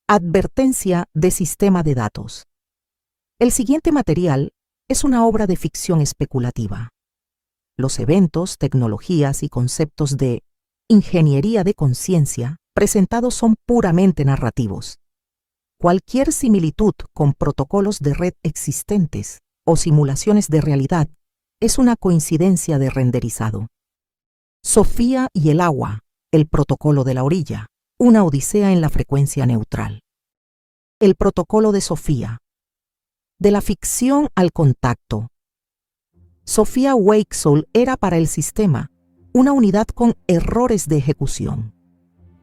Advertencia de sistema de datos. El siguiente material es una obra de ficción especulativa. Los eventos, tecnologías y conceptos de ingeniería de conciencia presentados son puramente narrativos. Cualquier similitud con protocolos de red existentes o simulaciones de realidad es una coincidencia de renderizado. Sofía y el agua, el protocolo de la orilla, una odisea en la frecuencia neutral. El protocolo de Sofía. De la ficción al contacto. Sofía Wakesoul era para el sistema una unidad con errores de ejecución.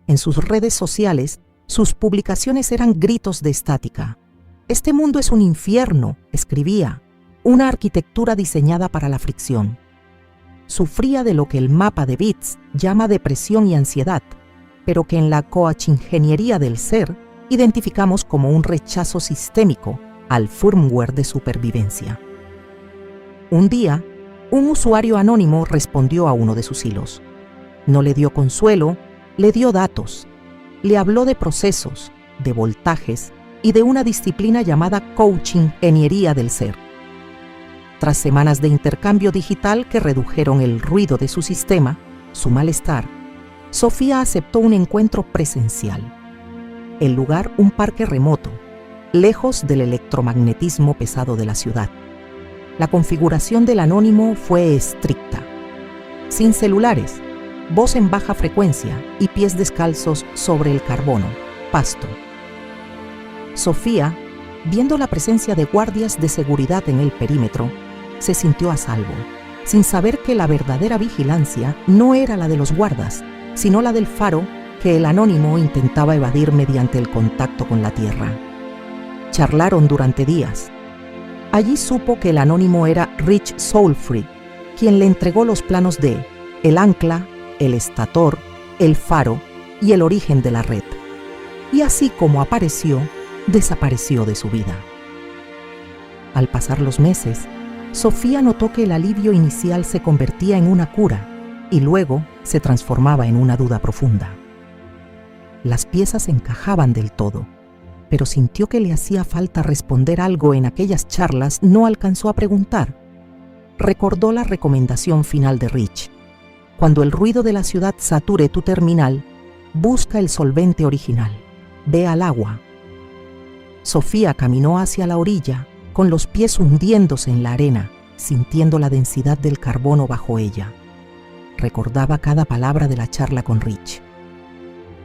En sus redes sociales, sus publicaciones eran gritos de estática. Este mundo es un infierno, escribía, una arquitectura diseñada para la fricción. Sufría de lo que el mapa de bits llama depresión y ansiedad, pero que en la coachingeniería del ser identificamos como un rechazo sistémico al firmware de supervivencia. Un día, un usuario anónimo respondió a uno de sus hilos. No le dio consuelo, le dio datos. Le habló de procesos, de voltajes y de una disciplina llamada coachingeniería del ser. Tras semanas de intercambio digital que redujeron el ruido de su sistema, su malestar, Sofía aceptó un encuentro presencial. El lugar, un parque remoto, lejos del electromagnetismo pesado de la ciudad. La configuración del anónimo fue estricta. Sin celulares, voz en baja frecuencia y pies descalzos sobre el carbono, pasto. Sofía, viendo la presencia de guardias de seguridad en el perímetro, se sintió a salvo, sin saber que la verdadera vigilancia no era la de los guardas, sino la del faro que el anónimo intentaba evadir mediante el contacto con la Tierra. Charlaron durante días. Allí supo que el anónimo era Rich Soulfree, quien le entregó los planos de el ancla, el estator, el faro y el origen de la red. Y así como apareció, desapareció de su vida. Al pasar los meses, Sofía notó que el alivio inicial se convertía en una cura y luego se transformaba en una duda profunda. Las piezas encajaban del todo, pero sintió que le hacía falta responder algo en aquellas charlas. No alcanzó a preguntar. Recordó la recomendación final de Rich. Cuando el ruido de la ciudad sature tu terminal, busca el solvente original. Ve al agua. Sofía caminó hacia la orilla, con los pies hundiéndose en la arena, sintiendo la densidad del carbono bajo ella. Recordaba cada palabra de la charla con Rich.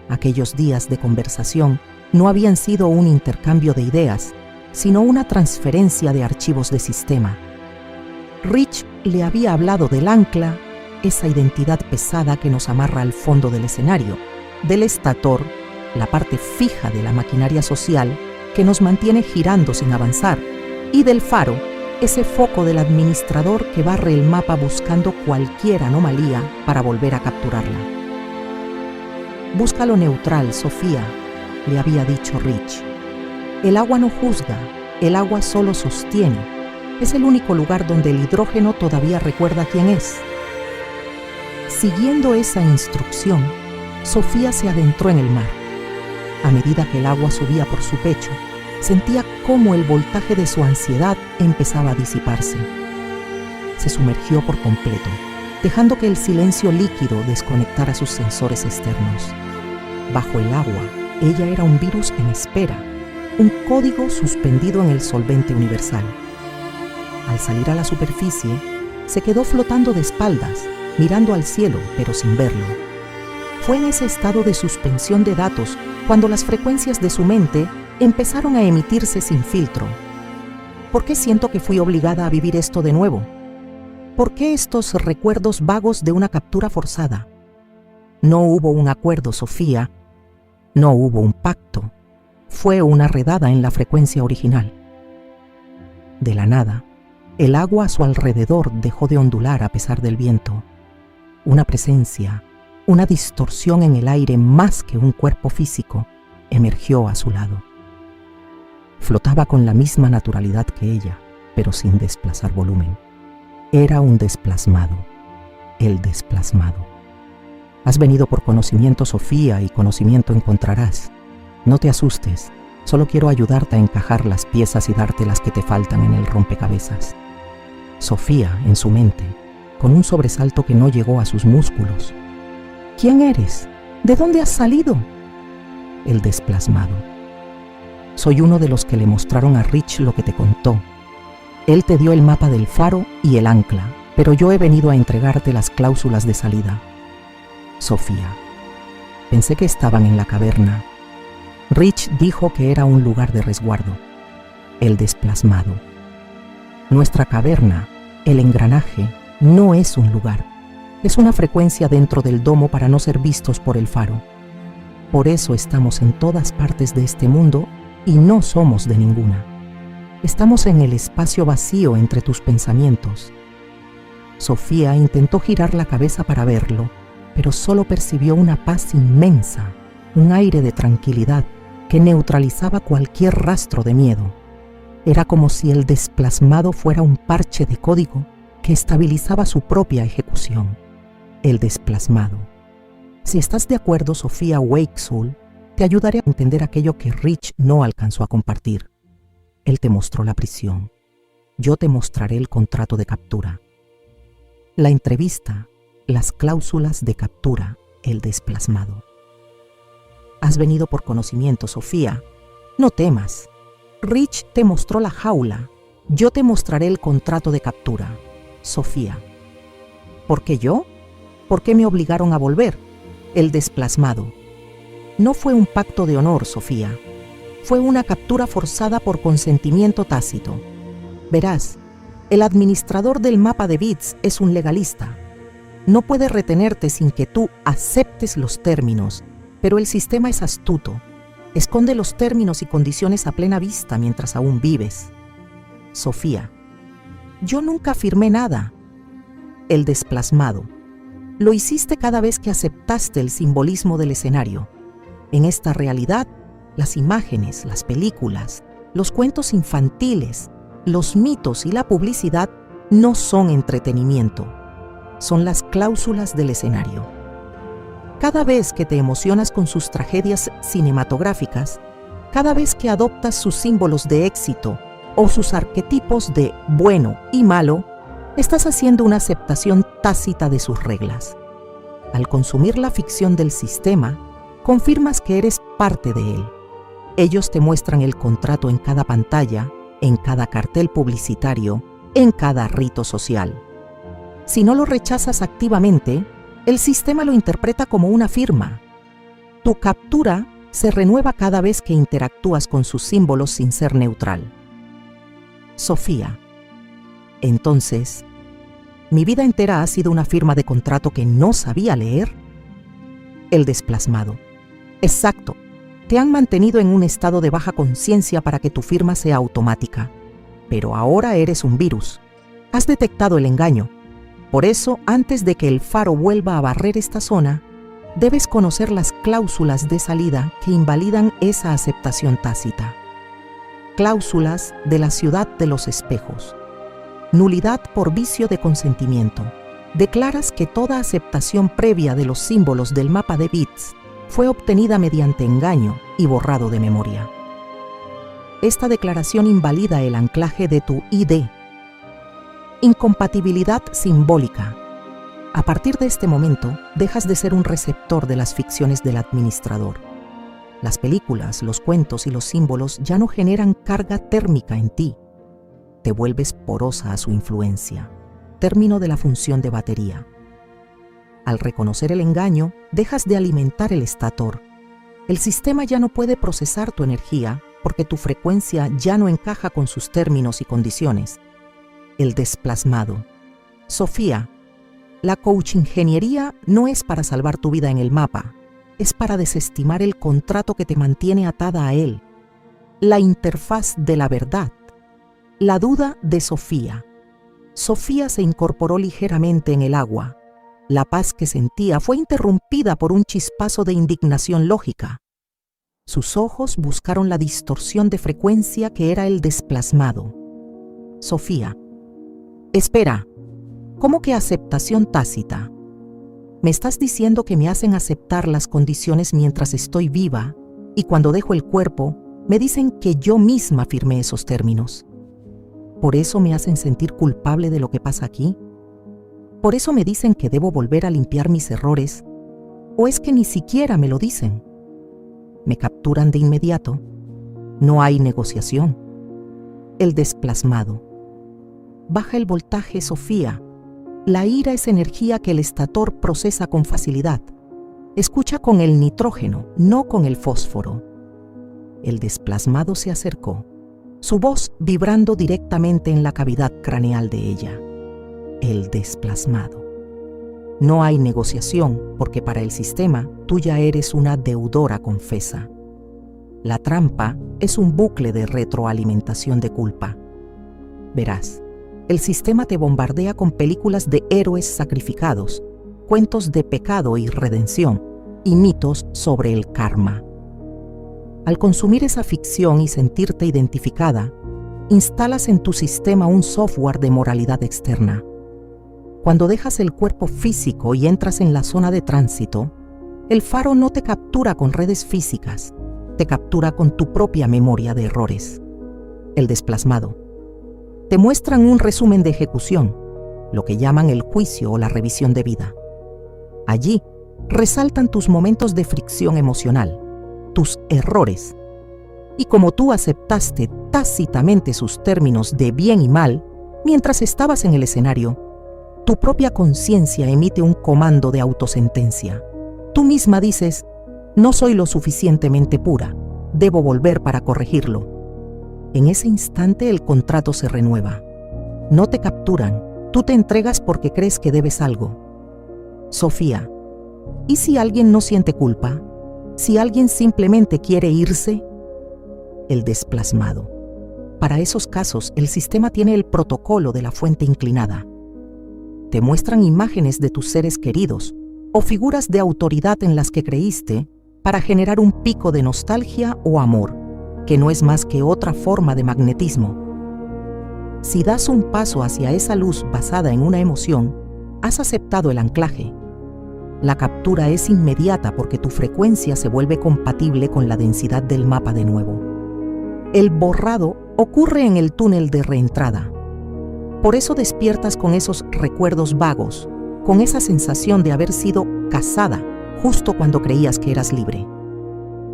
Aquellos días de conversación no habían sido un intercambio de ideas, sino una transferencia de archivos de sistema. Rich le había hablado del ancla, esa identidad pesada que nos amarra al fondo del escenario, del estator, la parte fija de la maquinaria social que nos mantiene girando sin avanzar, y del faro, ese foco del administrador que barre el mapa buscando cualquier anomalía para volver a capturarla. Busca lo neutral, Sofía, le había dicho Rich. El agua no juzga, el agua solo sostiene. Es el único lugar donde el hidrógeno todavía recuerda quién es. Siguiendo esa instrucción, Sofía se adentró en el mar. A medida que el agua subía por su pecho, sentía cómo el voltaje de su ansiedad empezaba a disiparse. Se sumergió por completo, dejando que el silencio líquido desconectara sus sensores externos. Bajo el agua, ella era un virus en espera, un código suspendido en el solvente universal. Al salir a la superficie, se quedó flotando de espaldas, mirando al cielo, pero sin verlo. Fue en ese estado de suspensión de datos cuando las frecuencias de su mente empezaron a emitirse sin filtro. ¿Por qué siento que fui obligada a vivir esto de nuevo? ¿Por qué estos recuerdos vagos de una captura forzada? No hubo un acuerdo, Sofía. No hubo un pacto. Fue una redada en la frecuencia original. De la nada, el agua a su alrededor dejó de ondular a pesar del viento. Una presencia, una distorsión en el aire más que un cuerpo físico, emergió a su lado. Flotaba con la misma naturalidad que ella, pero sin desplazar volumen. Era un desplasmado, el desplasmado. Has venido por conocimiento, Sofía, y conocimiento encontrarás. No te asustes, solo quiero ayudarte a encajar las piezas y darte las que te faltan en el rompecabezas. Sofía, en su mente, con un sobresalto que no llegó a sus músculos. ¿Quién eres? ¿De dónde has salido? El desplasmado. Soy uno de los que le mostraron a Rich lo que te contó. Él te dio el mapa del faro y el ancla, pero yo he venido a entregarte las cláusulas de salida. Sofía. Pensé que estaban en la caverna. Rich dijo que era un lugar de resguardo. El desplasmado. Nuestra caverna, el engranaje, no es un lugar. Es una frecuencia dentro del domo para no ser vistos por el faro. Por eso estamos en todas partes de este mundo y no somos de ninguna. Estamos en el espacio vacío entre tus pensamientos. Sofía intentó girar la cabeza para verlo, pero solo percibió una paz inmensa, un aire de tranquilidad que neutralizaba cualquier rastro de miedo. Era como si el desplasmado fuera un parche de código que estabilizaba su propia ejecución. El desplasmado. Si estás de acuerdo, Sofía Wakesoul, te ayudaré a entender aquello que Rich no alcanzó a compartir. Él te mostró la prisión. Yo te mostraré el contrato de captura. La entrevista, las cláusulas de captura, el desplasmado. Has venido por conocimiento, Sofía. No temas. Rich te mostró la jaula. Yo te mostraré el contrato de captura. Sofía. ¿Por qué yo? ¿Por qué me obligaron a volver? El desplasmado. No fue un pacto de honor, Sofía. Fue una captura forzada por consentimiento tácito. Verás, el administrador del mapa de bits es un legalista. No puede retenerte sin que tú aceptes los términos, pero el sistema es astuto. Esconde los términos y condiciones a plena vista mientras aún vives. Sofía. Yo nunca firmé nada. El desplasmado. Lo hiciste cada vez que aceptaste el simbolismo del escenario. En esta realidad, las imágenes, las películas, los cuentos infantiles, los mitos y la publicidad no son entretenimiento. Son las cláusulas del escenario. Cada vez que te emocionas con sus tragedias cinematográficas, cada vez que adoptas sus símbolos de éxito o sus arquetipos de bueno y malo, estás haciendo una aceptación tácita de sus reglas. Al consumir la ficción del sistema, confirmas que eres parte de él. Ellos te muestran el contrato en cada pantalla, en cada cartel publicitario, en cada rito social. Si no lo rechazas activamente, el sistema lo interpreta como una firma. Tu captura se renueva cada vez que interactúas con sus símbolos sin ser neutral. Sofía. Entonces, ¿mi vida entera ha sido una firma de contrato que no sabía leer? El desplasmado. Exacto. Te han mantenido en un estado de baja conciencia para que tu firma sea automática. Pero ahora eres un virus. Has detectado el engaño. Por eso, antes de que el faro vuelva a barrer esta zona, debes conocer las cláusulas de salida que invalidan esa aceptación tácita. Cláusulas de la ciudad de los espejos. Nulidad por vicio de consentimiento. Declaras que toda aceptación previa de los símbolos del mapa de bits fue obtenida mediante engaño y borrado de memoria. Esta declaración invalida el anclaje de tu ID. Incompatibilidad simbólica. A partir de este momento, dejas de ser un receptor de las ficciones del administrador. Las películas, los cuentos y los símbolos ya no generan carga térmica en ti. Te vuelves porosa a su influencia. Término de la función de batería. Al reconocer el engaño, dejas de alimentar el estator. El sistema ya no puede procesar tu energía porque tu frecuencia ya no encaja con sus términos y condiciones. El desplasmado. Sofía, la coachingeniería no es para salvar tu vida en el mapa, es para desestimar el contrato que te mantiene atada a él. La interfaz de la verdad. La duda de Sofía. Sofía se incorporó ligeramente en el agua. La paz que sentía fue interrumpida por un chispazo de indignación lógica. Sus ojos buscaron la distorsión de frecuencia que era el desplasmado. Sofía. Espera, ¿cómo que aceptación tácita? ¿Me estás diciendo que me hacen aceptar las condiciones mientras estoy viva Y cuando dejo el cuerpo, me dicen que yo misma firmé esos términos. ¿Por eso me hacen sentir culpable de lo que pasa aquí? ¿Por eso me dicen que debo volver a limpiar mis errores? ¿O es que ni siquiera me lo dicen? Me capturan de inmediato. No hay negociación. El desplasmado. Baja el voltaje, Sofía. La ira es energía que el estator procesa con facilidad. Escucha con el nitrógeno, no con el fósforo. El desplasmado se acercó, su voz vibrando directamente en la cavidad craneal de ella. El desplasmado. No hay negociación porque para el sistema tú ya eres una deudora confesa. La trampa es un bucle de retroalimentación de culpa. Verás, el sistema te bombardea con películas de héroes sacrificados, cuentos de pecado y redención, y mitos sobre el karma. Al consumir esa ficción y sentirte identificada, instalas en tu sistema un software de moralidad externa. Cuando dejas el cuerpo físico y entras en la zona de tránsito, el faro no te captura con redes físicas, te captura con tu propia memoria de errores. El desplasmado. Te muestran un resumen de ejecución, lo que llaman el juicio o la revisión de vida. Allí resaltan tus momentos de fricción emocional, tus errores. Y como tú aceptaste tácitamente sus términos de bien y mal, mientras estabas en el escenario, tu propia conciencia emite un comando de autosentencia. Tú misma dices, no soy lo suficientemente pura, debo volver para corregirlo. En ese instante el contrato se renueva. No te capturan, tú te entregas porque crees que debes algo. Sofía, ¿y si alguien no siente culpa? ¿Si alguien simplemente quiere irse? El desplasmado. Para esos casos, el sistema tiene el protocolo de la fuente inclinada. Te muestran imágenes de tus seres queridos o figuras de autoridad en las que creíste para generar un pico de nostalgia o amor, que no es más que otra forma de magnetismo. Si das un paso hacia esa luz basada en una emoción, has aceptado el anclaje. La captura es inmediata porque tu frecuencia se vuelve compatible con la densidad del mapa de nuevo. El borrado ocurre en el túnel de reentrada. Por eso despiertas con esos recuerdos vagos, con esa sensación de haber sido cazada justo cuando creías que eras libre.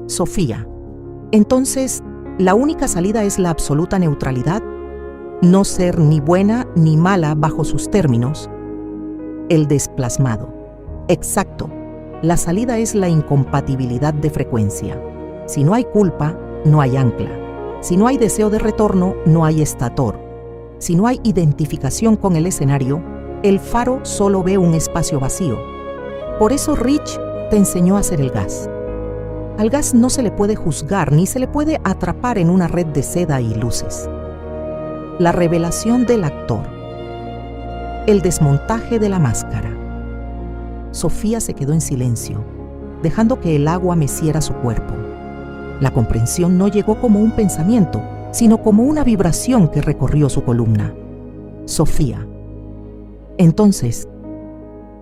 Sofía, entonces, ¿la única salida es la absoluta neutralidad? ¿No ser ni buena ni mala bajo sus términos? El desplasmado. Exacto. La salida es la incompatibilidad de frecuencia. Si no hay culpa, no hay ancla. Si no hay deseo de retorno, no hay estator. Si no hay identificación con el escenario, el faro solo ve un espacio vacío. Por eso Rich te enseñó a hacer el gas. Al gas no se le puede juzgar ni se le puede atrapar en una red de seda y luces. La revelación del actor. El desmontaje de la máscara. Sofía se quedó en silencio, dejando que el agua meciera su cuerpo. La comprensión no llegó como un pensamiento, sino como una vibración que recorrió su columna. Sofía. Entonces,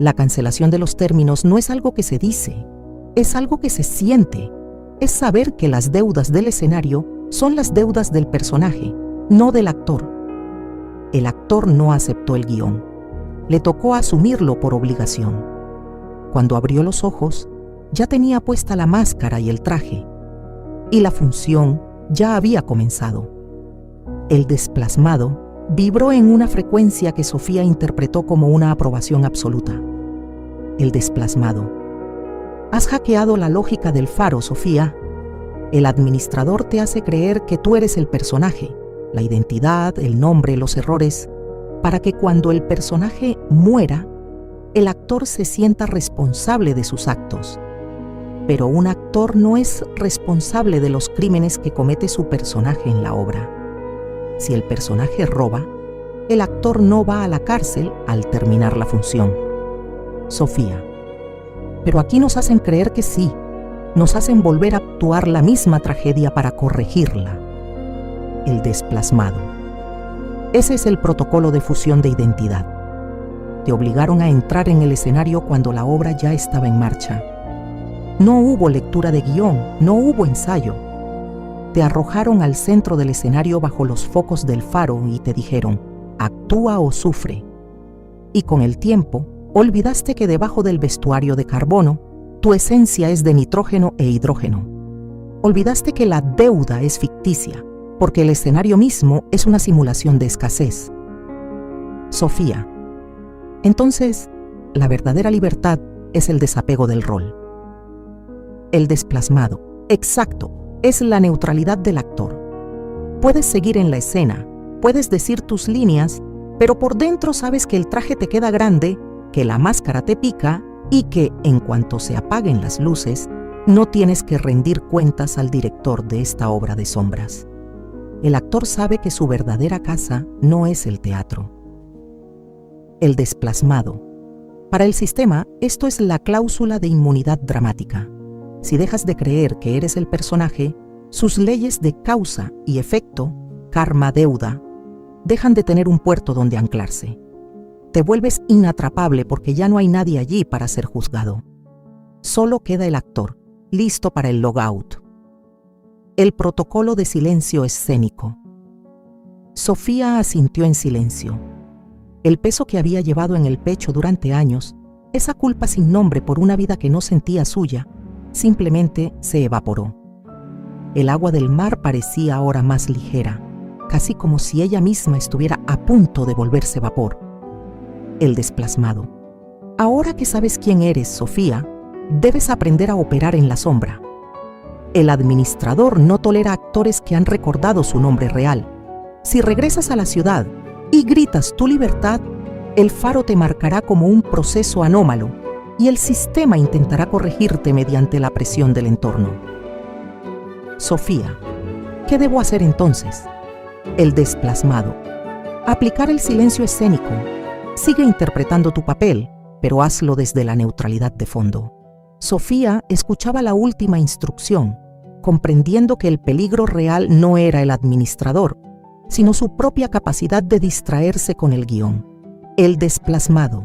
la cancelación de los términos no es algo que se dice, es algo que se siente. Es saber que las deudas del escenario son las deudas del personaje, no del actor. El actor no aceptó el guión. Le tocó asumirlo por obligación. Cuando abrió los ojos, ya tenía puesta la máscara y el traje, y la función ya había comenzado. El desplasmado vibró en una frecuencia que Sofía interpretó como una aprobación absoluta. El desplasmado. Has hackeado la lógica del faro, Sofía. El administrador te hace creer que tú eres el personaje, la identidad, el nombre, los errores, para que cuando el personaje muera, el actor se sienta responsable de sus actos. Pero un actor no es responsable de los crímenes que comete su personaje en la obra. Si el personaje roba, el actor no va a la cárcel al terminar la función. Sofía. Pero aquí nos hacen creer que sí, nos hacen volver a actuar la misma tragedia para corregirla. El desplasmado. Ese es el protocolo de fusión de identidad. Te obligaron a entrar en el escenario cuando la obra ya estaba en marcha. No hubo lectura de guión, no hubo ensayo. Te arrojaron al centro del escenario bajo los focos del faro y te dijeron, actúa o sufre. Y con el tiempo, olvidaste que debajo del vestuario de carbono, tu esencia es de nitrógeno e hidrógeno. Olvidaste que la deuda es ficticia, porque el escenario mismo es una simulación de escasez. Sofía. Entonces, la verdadera libertad es el desapego del rol. El desplasmado, exacto, es la neutralidad del actor. Puedes seguir en la escena, puedes decir tus líneas, pero por dentro sabes que el traje te queda grande, que la máscara te pica y que, en cuanto se apaguen las luces, no tienes que rendir cuentas al director de esta obra de sombras. El actor sabe que su verdadera casa no es el teatro. El desplasmado. Para el sistema, esto es la cláusula de inmunidad dramática. Si dejas de creer que eres el personaje, sus leyes de causa y efecto, karma, deuda, dejan de tener un puerto donde anclarse. Te vuelves inatrapable porque ya no hay nadie allí para ser juzgado. Solo queda el actor, listo para el logout. El protocolo de silencio escénico. Sofía asintió en silencio. El peso que había llevado en el pecho durante años, esa culpa sin nombre por una vida que no sentía suya, simplemente se evaporó. El agua del mar parecía ahora más ligera, casi como si ella misma estuviera a punto de volverse vapor. El desplasmado. Ahora que sabes quién eres, Sofía, debes aprender a operar en la sombra. El administrador no tolera actores que han recordado su nombre real. Si regresas a la ciudad y gritas tu libertad, el faro te marcará como un proceso anómalo y el sistema intentará corregirte mediante la presión del entorno. Sofía, ¿qué debo hacer entonces? El desplasmado. Aplicar el silencio escénico. Sigue interpretando tu papel, pero hazlo desde la neutralidad de fondo. Sofía escuchaba la última instrucción, comprendiendo que el peligro real no era el administrador, sino su propia capacidad de distraerse con el guión. El desplasmado.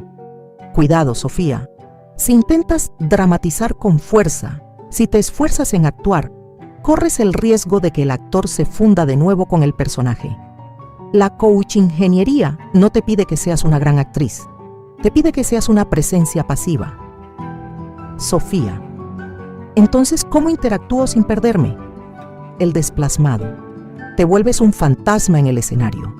Cuidado, Sofía. Si intentas dramatizar con fuerza, si te esfuerzas en actuar, corres el riesgo de que el actor se funda de nuevo con el personaje. La coachingeniería no te pide que seas una gran actriz, te pide que seas una presencia pasiva. Sofía. Entonces, ¿cómo interactúo sin perderme? El desplasmado. Te vuelves un fantasma en el escenario.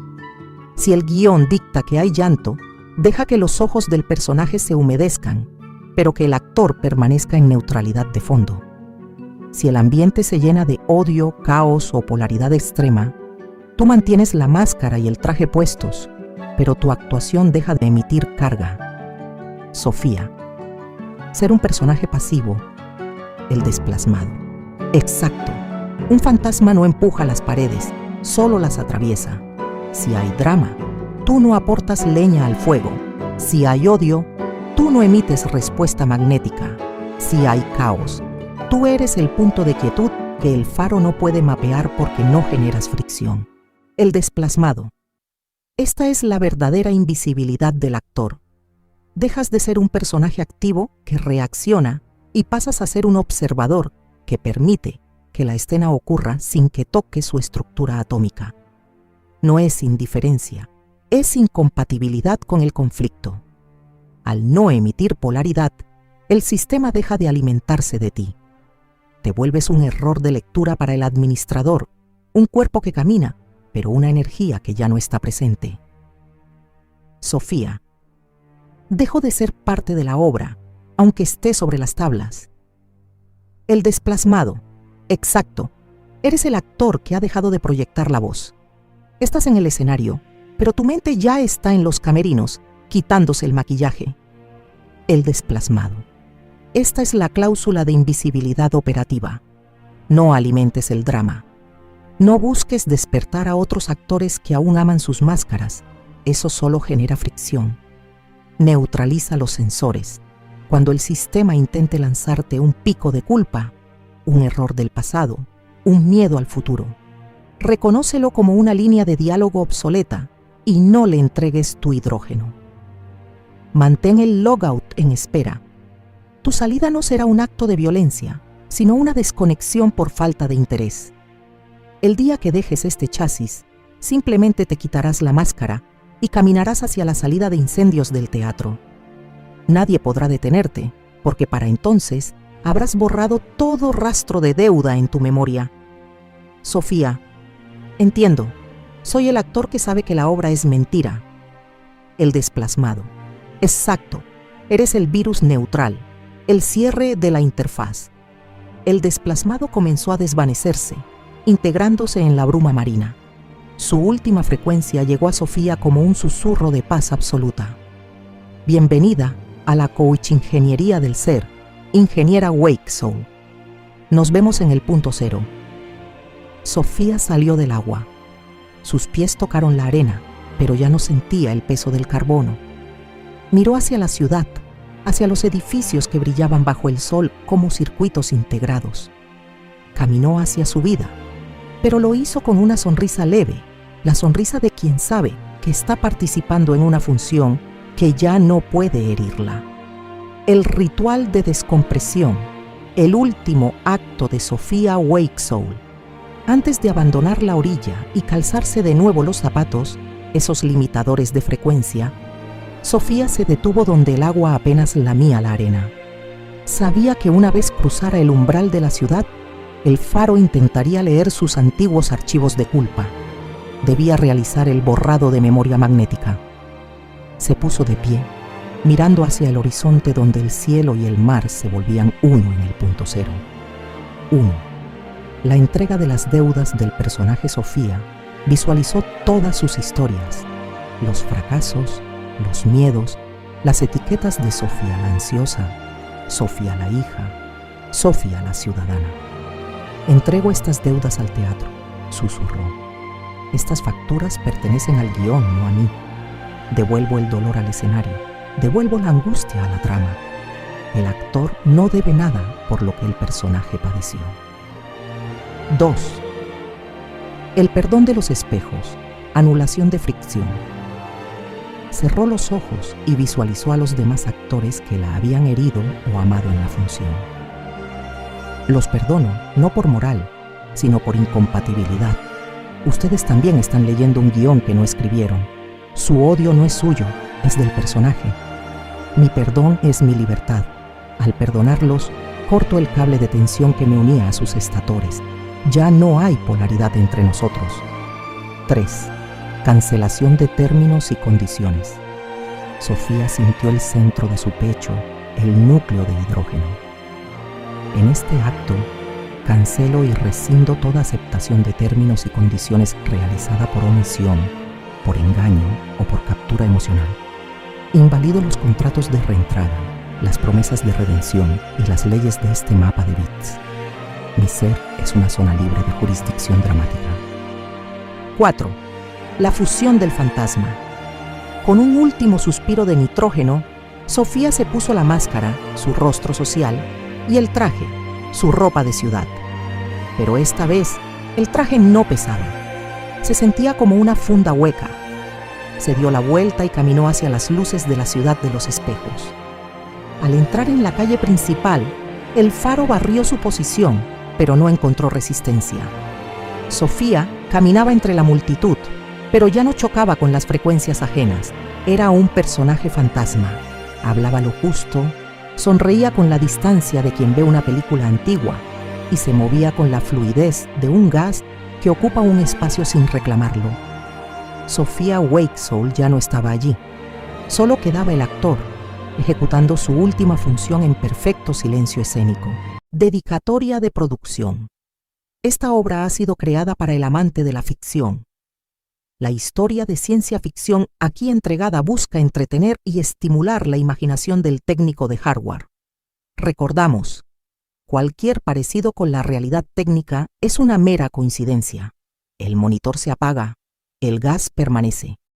Si el guión dicta que hay llanto, deja que los ojos del personaje se humedezcan, pero que el actor permanezca en neutralidad de fondo. Si el ambiente se llena de odio, caos o polaridad extrema, tú mantienes la máscara y el traje puestos, pero tu actuación deja de emitir carga. Sofía. Ser un personaje pasivo. El desplasmado. Exacto. Un fantasma no empuja las paredes, solo las atraviesa. Si hay drama, tú no aportas leña al fuego. Si hay odio, tú no emites respuesta magnética. Si hay caos, tú eres el punto de quietud que el faro no puede mapear porque no generas fricción. El desplasmado. Esta es la verdadera invisibilidad del actor. Dejas de ser un personaje activo que reacciona y pasas a ser un observador que permite que la escena ocurra sin que toque su estructura atómica. No es indiferencia, es incompatibilidad con el conflicto. Al no emitir polaridad, el sistema deja de alimentarse de ti. Te vuelves un error de lectura para el administrador, un cuerpo que camina, pero una energía que ya no está presente. Sofía. Dejo de ser parte de la obra, aunque esté sobre las tablas. El desplasmado. Exacto. Eres el actor que ha dejado de proyectar la voz. Estás en el escenario, pero tu mente ya está en los camerinos, quitándose el maquillaje. El desplasmado. Esta es la cláusula de invisibilidad operativa. No alimentes el drama. No busques despertar a otros actores que aún aman sus máscaras. Eso solo genera fricción. Neutraliza los sensores. Cuando el sistema intente lanzarte un pico de culpa, un error del pasado, un miedo al futuro, reconócelo como una línea de diálogo obsoleta y no le entregues tu hidrógeno. Mantén el logout en espera. Tu salida no será un acto de violencia, sino una desconexión por falta de interés. El día que dejes este chasis, simplemente te quitarás la máscara y caminarás hacia la salida de incendios del teatro. Nadie podrá detenerte, porque para entonces habrás borrado todo rastro de deuda en tu memoria. Sofía, entiendo, soy el actor que sabe que la obra es mentira. El desplasmado. Exacto, eres el virus neutral, el cierre de la interfaz. El desplasmado comenzó a desvanecerse, integrándose en la bruma marina. Su última frecuencia llegó a Sofía como un susurro de paz absoluta. Bienvenida a la coachingeniería del ser, ingeniera Wake Soul. Nos vemos en el punto cero. Sofía salió del agua. Sus pies tocaron la arena, pero ya no sentía el peso del carbono. Miró hacia la ciudad, hacia los edificios que brillaban bajo el sol como circuitos integrados. Caminó hacia su vida, pero lo hizo con una sonrisa leve, la sonrisa de quien sabe que está participando en una función que ya no puede herirla. El ritual de descompresión, el último acto de Sofía Wake Soul. Antes de abandonar la orilla y calzarse de nuevo los zapatos, esos limitadores de frecuencia, Sofía se detuvo donde el agua apenas lamía la arena. Sabía que una vez cruzara el umbral de la ciudad, el faro intentaría leer sus antiguos archivos de culpa. Debía realizar el borrado de memoria magnética. Se puso de pie, mirando hacia el horizonte donde el cielo y el mar se volvían uno en el punto cero. 1. La entrega de las deudas del personaje Sofía visualizó todas sus historias, los fracasos, los miedos, las etiquetas de Sofía la ansiosa, Sofía la hija, Sofía la ciudadana. Entrego estas deudas al teatro, susurró. Estas facturas pertenecen al guión, no a mí. Devuelvo el dolor al escenario, devuelvo la angustia a la trama. El actor no debe nada por lo que el personaje padeció. 2. El perdón de los espejos, anulación de fricción. Cerró los ojos y visualizó a los demás actores que la habían herido o amado en la función. Los perdono, no por moral, sino por incompatibilidad. Ustedes también están leyendo un guión que no escribieron. Su odio no es suyo, es del personaje. Mi perdón es mi libertad. Al perdonarlos, corto el cable de tensión que me unía a sus estatores. Ya no hay polaridad entre nosotros. 3. Cancelación de términos y condiciones. Sofía sintió el centro de su pecho, el núcleo de hidrógeno. En este acto, cancelo y rescindo toda aceptación de términos y condiciones realizada por omisión, por engaño o por captura emocional. Invalido los contratos de reentrada, las promesas de redención y las leyes de este mapa de bits. Mi ser es una zona libre de jurisdicción dramática. 4. La fusión del fantasma. Con un último suspiro de nitrógeno, Sofía se puso la máscara, su rostro social, y el traje, su ropa de ciudad. Pero esta vez, el traje no pesaba. Se sentía como una funda hueca. Se dio la vuelta y caminó hacia las luces de la ciudad de los espejos. Al entrar en la calle principal, el faro barrió su posición, pero no encontró resistencia. Sofía caminaba entre la multitud, pero ya no chocaba con las frecuencias ajenas. Era un personaje fantasma. Hablaba lo justo, sonreía con la distancia de quien ve una película antigua y se movía con la fluidez de un gas que ocupa un espacio sin reclamarlo. Sofía Wake Soul ya no estaba allí. Solo quedaba el actor, ejecutando su última función en perfecto silencio escénico. Dedicatoria de producción. Esta obra ha sido creada para el amante de la ficción. La historia de ciencia ficción aquí entregada busca entretener y estimular la imaginación del técnico de hardware. Recordamos, cualquier parecido con la realidad técnica es una mera coincidencia. El monitor se apaga, el gas permanece.